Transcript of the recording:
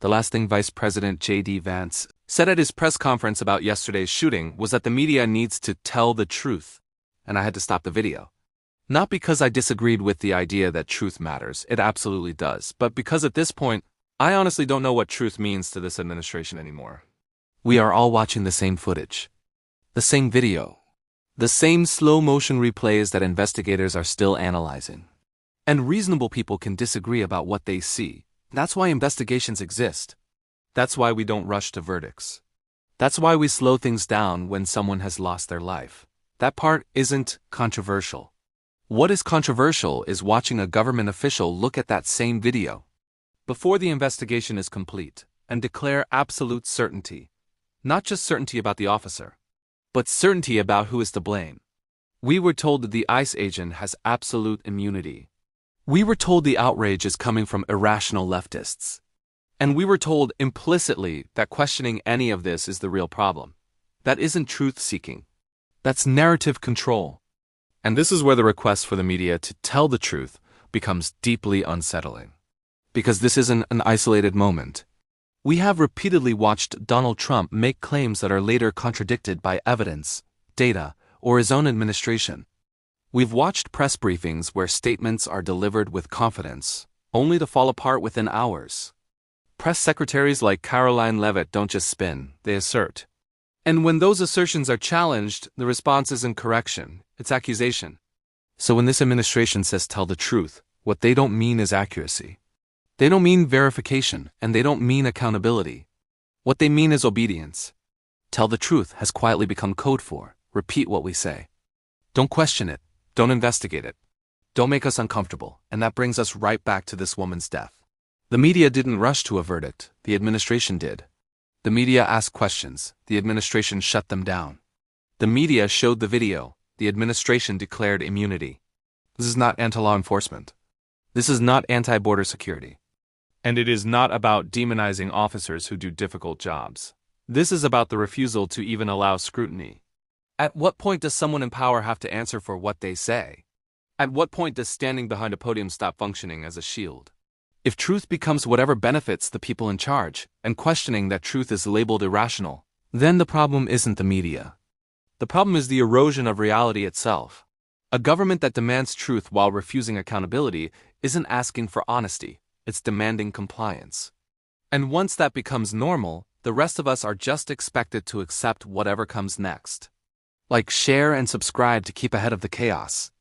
The last thing Vice President J.D. Vance said at his press conference about yesterday's shooting was that the media needs to tell the truth, and I had to stop the video. Not because I disagreed with the idea that truth matters, it absolutely does, but because at this point, I honestly don't know what truth means to this administration anymore. We are all watching the same footage, the same video, the same slow-motion replays that investigators are still analyzing. And reasonable people can disagree about what they see. That's why investigations exist. That's why we don't rush to verdicts. That's why we slow things down when someone has lost their life. That part isn't controversial. What is controversial is watching a government official look at that same video before the investigation is complete and declare absolute certainty. Not just certainty about the officer, but certainty about who is to blame. We were told that the ICE agent has absolute immunity. We were told the outrage is coming from irrational leftists. And we were told implicitly that questioning any of this is the real problem. That isn't truth-seeking. That's narrative control. And this is where the request for the media to tell the truth becomes deeply unsettling. Because this isn't an isolated moment. We have repeatedly watched Donald Trump make claims that are later contradicted by evidence, data, or his own administration. We've watched press briefings where statements are delivered with confidence, only to fall apart within hours. Press secretaries like Karoline Leavitt don't just spin, they assert. And when those assertions are challenged, the response isn't correction, it's accusation. So when this administration says tell the truth, what they don't mean is accuracy. They don't mean verification, and they don't mean accountability. What they mean is obedience. Tell the truth has quietly become code for repeat what we say. Don't question it. Don't investigate it. Don't make us uncomfortable, and that brings us right back to this woman's death. The media didn't rush to a verdict, the administration did. The media asked questions, the administration shut them down. The media showed the video, the administration declared immunity. This is not anti-law enforcement. This is not anti-border security. And it is not about demonizing officers who do difficult jobs. This is about the refusal to even allow scrutiny. At what point does someone in power have to answer for what they say? At what point does standing behind a podium stop functioning as a shield? If truth becomes whatever benefits the people in charge, and questioning that truth is labeled irrational, then the problem isn't the media. The problem is the erosion of reality itself. A government that demands truth while refusing accountability isn't asking for honesty, it's demanding compliance. And once that becomes normal, the rest of us are just expected to accept whatever comes next. Like, share and subscribe to keep ahead of the chaos.